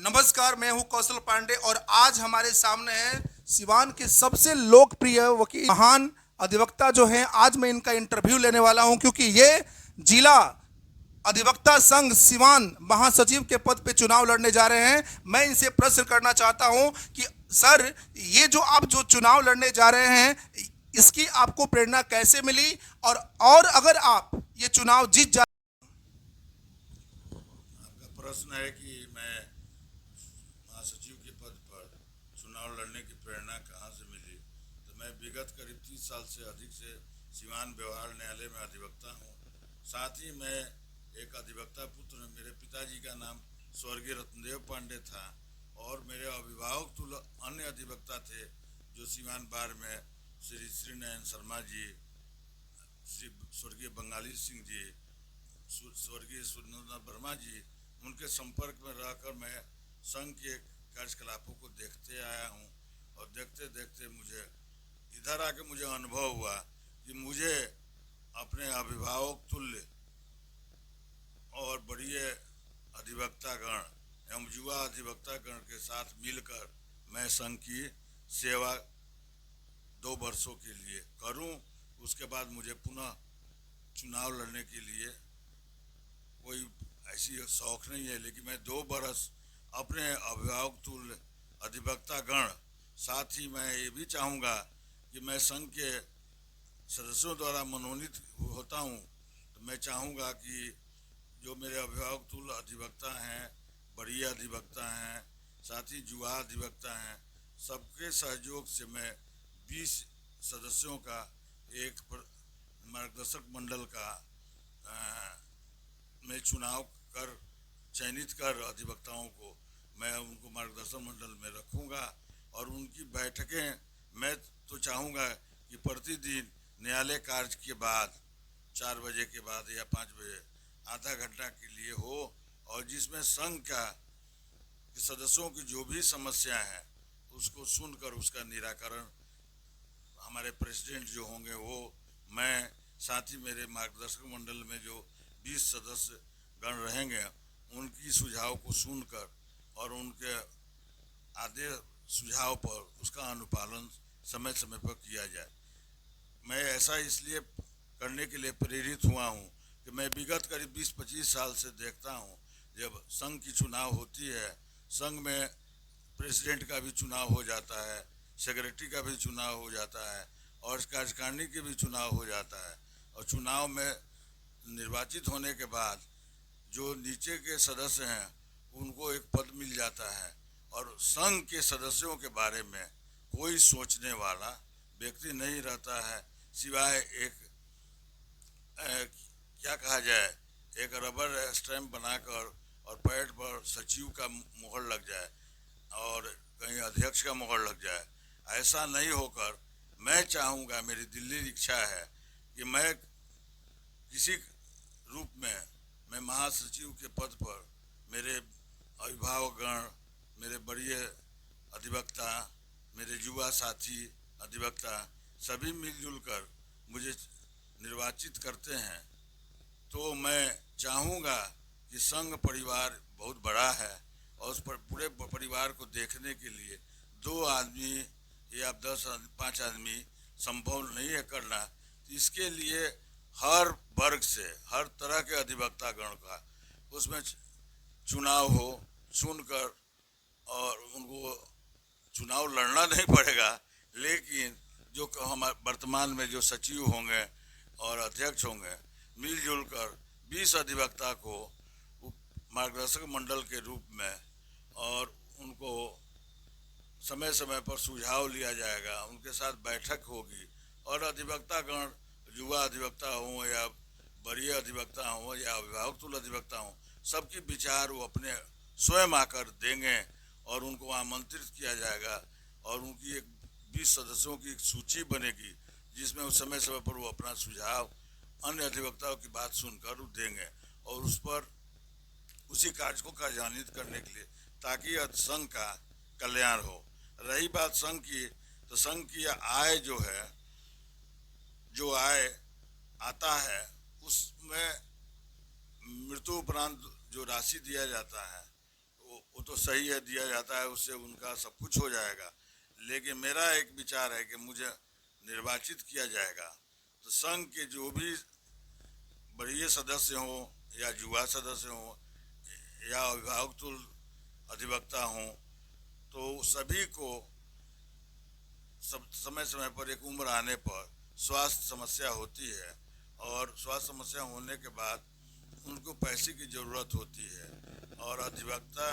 नमस्कार, मैं हूं कौशल पांडे और आज हमारे सामने है सिवान के सबसे लोकप्रिय वकील महान अधिवक्ता जो हैं। आज मैं इनका इंटरव्यू लेने वाला हूं क्योंकि ये जिला अधिवक्ता संघ सिवान महासचिव के पद पे चुनाव लड़ने जा रहे हैं। मैं इनसे प्रश्न करना चाहता हूं कि सर, ये जो आप चुनाव लड़ने जा रहे हैं, इसकी आपको प्रेरणा कैसे मिली और अगर आप ये चुनाव जीत जा। आपका प्रश्न है कि मैं महासचिव के पद पर चुनाव लड़ने की प्रेरणा कहाँ से मिली। तो मैं विगत करीब 30 साल से अधिक से सिवान व्यवहार न्यायालय में अधिवक्ता हूँ। साथ ही मैं एक अधिवक्ता पुत्र, मेरे पिताजी का नाम स्वर्गीय रत्नदेव पांडे था और मेरे अभिभावक तुल्य अन्य अधिवक्ता थे जो सिवान बार में श्री श्रीनयन शर्मा जी, श्री स्वर्गीय बंगाली सिंह जी, स्वर्गीय सुरेंद्र वर्मा जी, उनके संपर्क में रहकर मैं संघ के कार्यकलापों को देखते आया हूँ। और देखते देखते मुझे इधर आके मुझे अनुभव हुआ कि मुझे अपने अभिभावक तुल्य और बड़े अधिवक्तागण एवं युवा अधिवक्तागण के साथ मिलकर मैं संघ की सेवा 2 वर्षों के लिए करूं। उसके बाद मुझे पुनः चुनाव लड़ने के लिए कोई ऐसी शौक नहीं है, लेकिन मैं 2 बरस अपने अभिभावक तुल्य अधिवक्तागण, साथ ही मैं ये भी चाहूँगा कि मैं संघ के सदस्यों द्वारा मनोनीत होता हूँ। तो मैं चाहूँगा कि जो मेरे अभिभावक तुल्य अधिवक्ता हैं, बड़े अधिवक्ता हैं, साथ ही युवा अधिवक्ता हैं, सबके सहयोग से मैं 20 सदस्यों का एक मार्गदर्शक मंडल का मैं चुनाव कर चयनित कर अधिवक्ताओं को मैं उनको मार्गदर्शन मंडल में रखूँगा। और उनकी बैठकें मैं तो चाहूँगा कि प्रतिदिन न्यायालय कार्य के बाद 4 बजे के बाद या 5 बजे आधा घंटा के लिए हो, और जिसमें संघ का सदस्यों की जो भी समस्या है उसको सुनकर उसका निराकरण हमारे प्रेसिडेंट जो होंगे वो, मैं, साथ ही मेरे मार्गदर्शक मंडल में जो 20 सदस्य गण रहेंगे उनकी सुझाव को सुनकर और उनके आधे सुझाव पर उसका अनुपालन समय समय पर किया जाए। मैं ऐसा इसलिए करने के लिए प्रेरित हुआ हूँ कि मैं विगत करीब 20-25 साल से देखता हूँ जब संघ की चुनाव होती है, संघ में प्रेसिडेंट का भी चुनाव हो जाता है, सेक्रेटरी का भी चुनाव हो जाता है और कार्यकारिणी के भी चुनाव हो जाता है। और चुनाव में निर्वाचित होने के बाद जो नीचे के सदस्य हैं उनको एक पद मिल जाता है और संघ के सदस्यों के बारे में कोई सोचने वाला व्यक्ति नहीं रहता है, सिवाय एक क्या कहा जाए, एक रबर स्टैम्प बनाकर और पैड पर सचिव का मुहर लग जाए और कहीं अध्यक्ष का मुहर लग जाए। ऐसा नहीं होकर मैं चाहूँगा, मेरी दिल्ली इच्छा है कि मैं किसी रूप में मैं महासचिव के पद पर मेरे अभिभावकगण, मेरे बड़े अधिवक्ता, मेरे युवा साथी अधिवक्ता सभी मिलजुल कर मुझे निर्वाचित करते हैं तो मैं चाहूँगा कि संघ परिवार बहुत बड़ा है और उस पर पूरे परिवार को देखने के लिए 2 आदमी या 5 आदमी संभव नहीं है करना। इसके लिए हर वर्ग से, हर तरह के अधिवक्तागण का उसमें चुनाव हो, सुनकर, और उनको चुनाव लड़ना नहीं पड़ेगा, लेकिन जो हमारे वर्तमान में जो सचिव होंगे और अध्यक्ष होंगे मिलजुल कर 20 अधिवक्ता को मार्गदर्शक मंडल के रूप में और उनको समय समय पर सुझाव लिया जाएगा, उनके साथ बैठक होगी और अधिवक्तागण, युवा अधिवक्ता हों या बड़े अधिवक्ता हों या अभिभावक तुल्य अधिवक्ता हों, सबकी विचार वो अपने स्वयं आकर देंगे और उनको आमंत्रित किया जाएगा और उनकी एक 20 सदस्यों की एक सूची बनेगी जिसमें उस समय समय पर वो अपना सुझाव अन्य अधिवक्ताओं की बात सुनकर देंगे और उस पर उसी कार्य को कार्यान्वित करने के लिए, ताकि संघ का कल्याण हो। रही बात संघ की, तो संघ की आय जो है, जो आय आता है उसमें मृत्यु उपरांत जो राशि दिया जाता है वो तो सही है, दिया जाता है, उससे उनका सब कुछ हो जाएगा। लेकिन मेरा एक विचार है कि मुझे निर्वाचित किया जाएगा तो संघ के जो भी वरीय सदस्य हों या युवा सदस्य हों या अभिभावक तुल अधिवक्ता हों, तो सभी को सब समय समय पर एक उम्र आने पर स्वास्थ्य समस्या होती है और स्वास्थ्य समस्या होने के बाद उनको पैसे की ज़रूरत होती है। और अधिवक्ता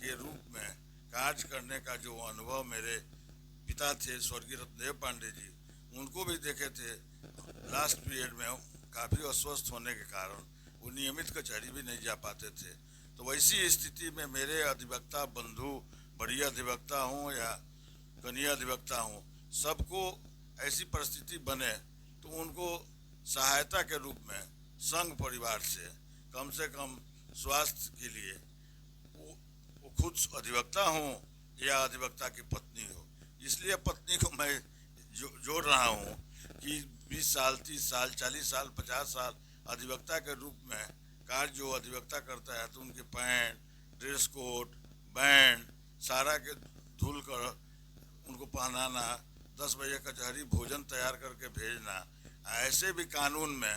के रूप में कार्य करने का जो अनुभव मेरे पिता थे स्वर्गीय रत्नदेव पांडे जी, उनको भी देखे थे लास्ट पीरियड में काफ़ी अस्वस्थ होने के कारण वो नियमित कचहरी भी नहीं जा पाते थे। तो वैसी स्थिति में मेरे अधिवक्ता बंधु, बड़ी अधिवक्ता हों या कनीय अधिवक्ता हों, सबको ऐसी परिस्थिति बने तो उनको सहायता के रूप में संघ परिवार से कम स्वास्थ्य के लिए वो खुद अधिवक्ता हों या अधिवक्ता की पत्नी हो। इसलिए पत्नी को मैं जोड़ रहा हूँ कि 20 साल, 30 साल, 40 साल, 50 साल अधिवक्ता के रूप में कार्य जो अधिवक्ता करता है तो उनके पैंट, ड्रेस कोड, बैंड सारा के धुल कर उनको पहनाना, 10 बजे कचहरी भोजन तैयार करके भेजना। ऐसे भी कानून में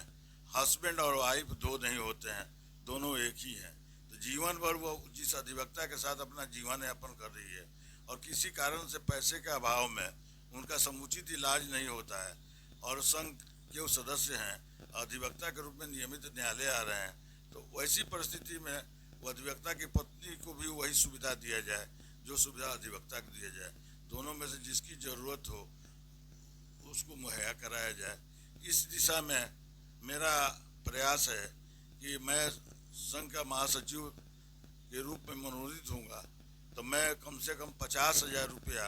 हस्बैंड और वाइफ दो नहीं होते हैं, दोनों एक ही हैं। तो जीवन भर वो जिस अधिवक्ता के साथ अपना जीवन यापन कर रही है और किसी कारण से पैसे के अभाव में उनका समुचित इलाज नहीं होता है और संघ के वो सदस्य हैं, अधिवक्ता के रूप में नियमित न्यायालय आ रहे हैं, तो वैसी परिस्थिति में वो अधिवक्ता की पत्नी को भी वही सुविधा दिया जाए जो सुविधा अधिवक्ता को दिया जाए। दोनों में से जिसकी ज़रूरत हो उसको मुहैया कराया जाए। इस दिशा में मेरा प्रयास है कि मैं संघ का महासचिव के रूप में मनोनीत होऊंगा तो मैं कम से कम 50,000 रुपया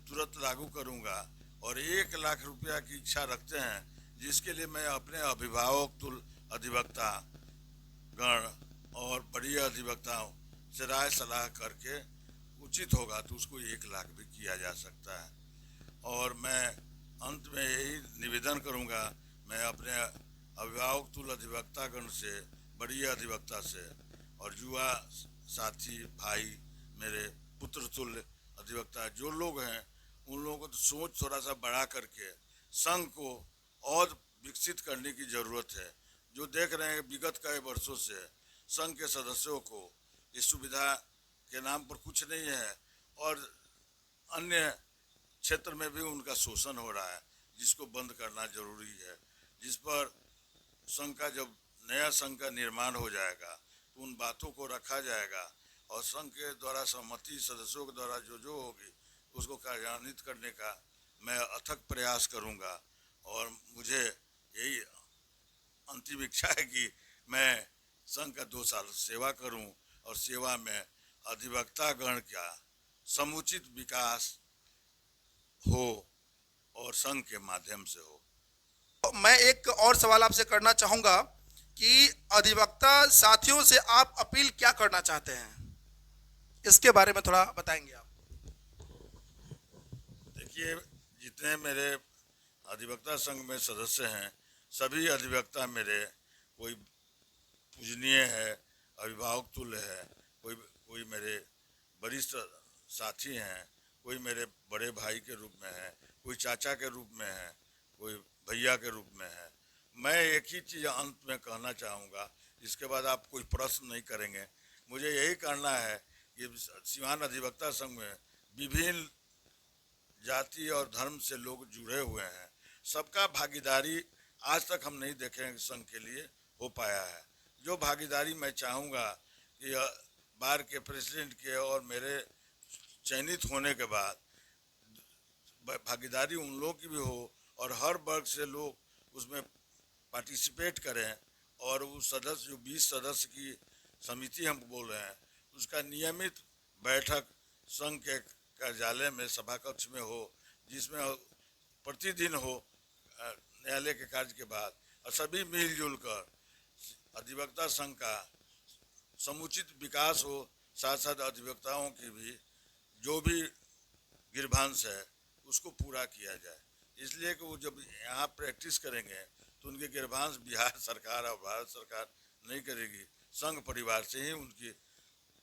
तुरंत लागू करूंगा और 1 लाख रुपया की इच्छा रखते हैं, जिसके लिए मैं अपने अभिभावक तुल अधिवक्ता गण और बड़ी अधिवक्ताओं से राय सलाह करके उचित होगा तो उसको 1 लाख भी किया जा सकता है। और मैं अंत में यही निवेदन करूंगा, मैं अपने अभिभावक तुल अधिवक्तागण से, बड़ी अधिवक्ता से और युवा साथी भाई, मेरे पुत्र तुल्य अधिवक्ता जो लोग हैं, उन लोगों को तो सोच थोड़ा सा बढ़ा करके संघ को और विकसित करने की ज़रूरत है। जो देख रहे हैं विगत कई वर्षों से संघ के सदस्यों को इस सुविधा के नाम पर कुछ नहीं है और अन्य क्षेत्र में भी उनका शोषण हो रहा है, जिसको बंद करना जरूरी है। जिस पर संघ का जब नया संघ का निर्माण हो जाएगा तो उन बातों को रखा जाएगा और संघ के द्वारा सहमति सदस्यों के द्वारा जो होगी उसको कार्यान्वित करने का मैं अथक प्रयास करूंगा। और मुझे यही अंतिम इच्छा है कि मैं संघ का 2 साल सेवा करूं और सेवा में अधिवक्ता गण का समुचित विकास हो और संघ के माध्यम से हो। मैं एक और सवाल आपसे करना चाहूंगा कि अधिवक्ता साथियों से आप अपील क्या करना चाहते हैं, इसके बारे में थोड़ा बताएंगे आप? देखिए, जितने मेरे अधिवक्ता संघ में सदस्य हैं, सभी अधिवक्ता मेरे कोई पूजनीय है, अभिभावक तुल्य है, कोई मेरे वरिष्ठ साथी हैं, कोई मेरे बड़े भाई के रूप में है, कोई चाचा के रूप में है, कोई भैया के रूप में है। मैं एक ही चीज़ अंत में कहना चाहूँगा, इसके बाद आप कोई प्रश्न नहीं करेंगे। मुझे यही कहना है कि सीवान अधिवक्ता संघ में विभिन्न जाति और धर्म से लोग जुड़े हुए हैं, सबका भागीदारी आज तक हम नहीं देखे हैं संघ के लिए हो पाया है। जो भागीदारी मैं चाहूँगा कि बार के प्रेसिडेंट के और मेरे चयनित होने के बाद भागीदारी उन लोगों की भी हो और हर वर्ग से लोग उसमें पार्टिसिपेट करें और उस सदस्य जो 20 सदस्य की समिति हम बोल रहे हैं उसका नियमित बैठक संघ के कार्यालय में सभा कक्ष में हो, जिसमें प्रतिदिन हो न्यायालय के कार्य के बाद, और सभी मिलजुल कर अधिवक्ता संघ का समुचित विकास हो, साथ साथ अधिवक्ताओं की भी जो भी गिरभांश है उसको पूरा किया जाए। इसलिए कि वो जब यहाँ प्रैक्टिस करेंगे तो उनके गिरभांश बिहार सरकार और भारत सरकार नहीं करेगी, संघ परिवार से ही उनकी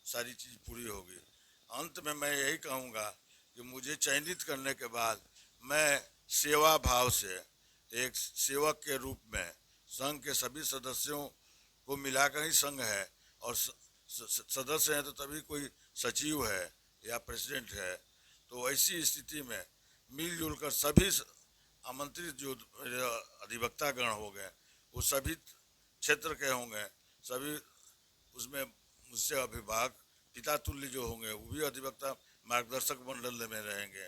सारी चीज़ पूरी होगी। अंत में मैं यही कहूँगा कि मुझे चयनित करने के बाद मैं सेवा भाव से एक सेवक के रूप में संघ के सभी सदस्यों को मिलाकर ही संघ है, और सदस्य हैं तो तभी कोई सचिव है या प्रेसिडेंट है। तो ऐसी स्थिति में मिलजुल कर सभी आमंत्रित जो अधिवक्ता गण हो गए वो सभी क्षेत्र के होंगे, सभी उसमें मुझसे अभिभावक पिता तुल्य जो होंगे वो भी अधिवक्ता मार्गदर्शक मंडल में रहेंगे,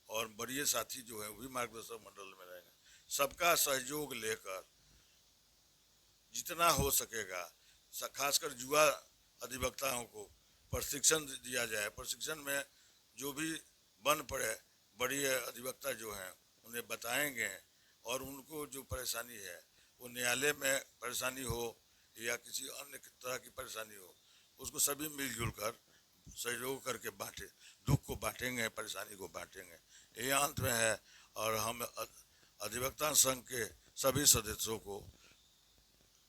और बड़े साथी जो है वो भी मार्गदर्शक मंडल में रहेंगे। सबका सहयोग लेकर जितना हो सकेगा, खासकर युवा अधिवक्ताओं को प्रशिक्षण दिया जाए। प्रशिक्षण में जो भी बन पड़े बड़ी अधिवक्ता जो हैं उन्हें बताएंगे, और उनको जो परेशानी है वो न्यायालय में परेशानी हो या किसी अन्य तरह की परेशानी हो, उसको सभी मिलजुल कर सहयोग करके बांटे, दुख को बांटेंगे, परेशानी को बांटेंगे। ये अंत में है। और हम अधिवक्ता संघ के सभी सदस्यों को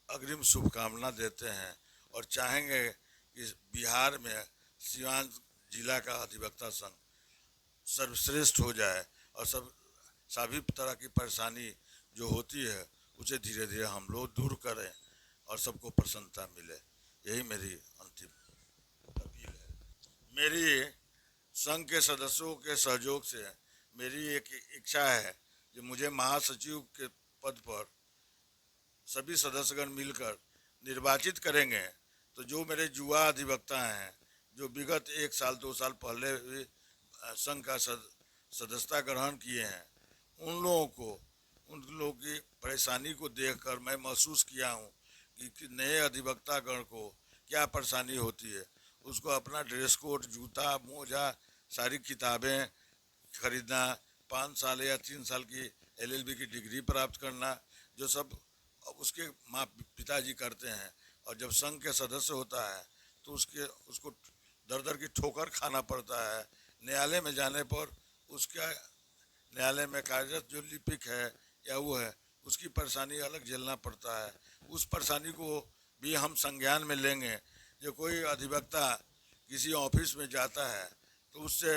अग्रिम शुभकामना देते हैं और चाहेंगे कि बिहार में सीवान जिला का अधिवक्ता संघ सर्वश्रेष्ठ हो जाए, और सभी तरह की परेशानी जो होती है उसे धीरे धीरे हम लोग दूर करें और सबको प्रसन्नता मिले। यही मेरी अंतिम अपील है। मेरी संघ के सदस्यों के सहयोग से मेरी एक इच्छा है कि मुझे महासचिव के पद पर सभी सदस्यगण मिलकर निर्वाचित करेंगे, तो जो मेरे युवा अधिवक्ता हैं जो विगत 1 साल 2 साल पहले भी संघ का सदस्यता ग्रहण किए हैं, उन लोगों की परेशानी को देखकर मैं महसूस किया हूँ कि नए अधिवक्ता गण को क्या परेशानी होती है। उसको अपना ड्रेस कोड, जूता, मोजा, सारी किताबें खरीदना, 5 साल या 3 साल की LLB की डिग्री प्राप्त करना, जो सब उसके माँ पिताजी करते हैं, और जब संघ के सदस्य होता है तो उसको दर दर की ठोकर खाना पड़ता है। न्यायालय में जाने पर उसका न्यायालय में कार्यरत जो लिपिक है या वो है उसकी परेशानी अलग झेलना पड़ता है। उस परेशानी को भी हम संज्ञान में लेंगे। जो कोई अधिवक्ता किसी ऑफिस में जाता है तो उससे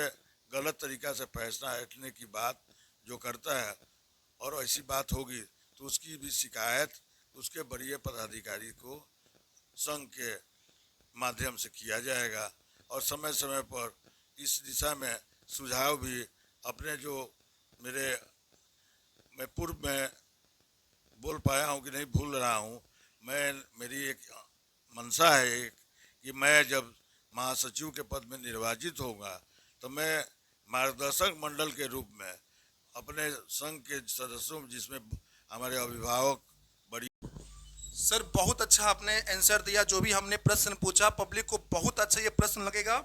गलत तरीक़ा से पैसा ऐंठने की बात जो करता है, और ऐसी बात होगी तो उसकी भी शिकायत उसके वरीय पदाधिकारी को संघ के माध्यम से किया जाएगा, और समय समय पर इस दिशा में सुझाव भी अपने जो मैं पूर्व में बोल पाया हूँ कि नहीं भूल रहा हूँ। मेरी एक मंशा है कि मैं जब महासचिव के पद में निर्वाचित होगा तो मैं मार्गदर्शक मंडल के रूप में अपने संघ के सदस्यों जिसमें हमारे अभिभावक बड़ी। सर बहुत अच्छा आपने आंसर दिया, जो भी हमने प्रश्न पूछा पब्लिक को बहुत अच्छा ये प्रश्न लगेगा।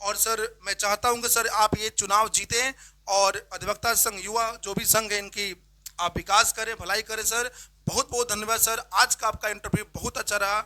और सर मैं चाहता हूं कि सर आप ये चुनाव जीतें और अधिवक्ता संघ, युवा जो भी संघ है इनकी आप विकास करें, भलाई करें। सर बहुत बहुत धन्यवाद सर, आज का आपका इंटरव्यू बहुत अच्छा रहा।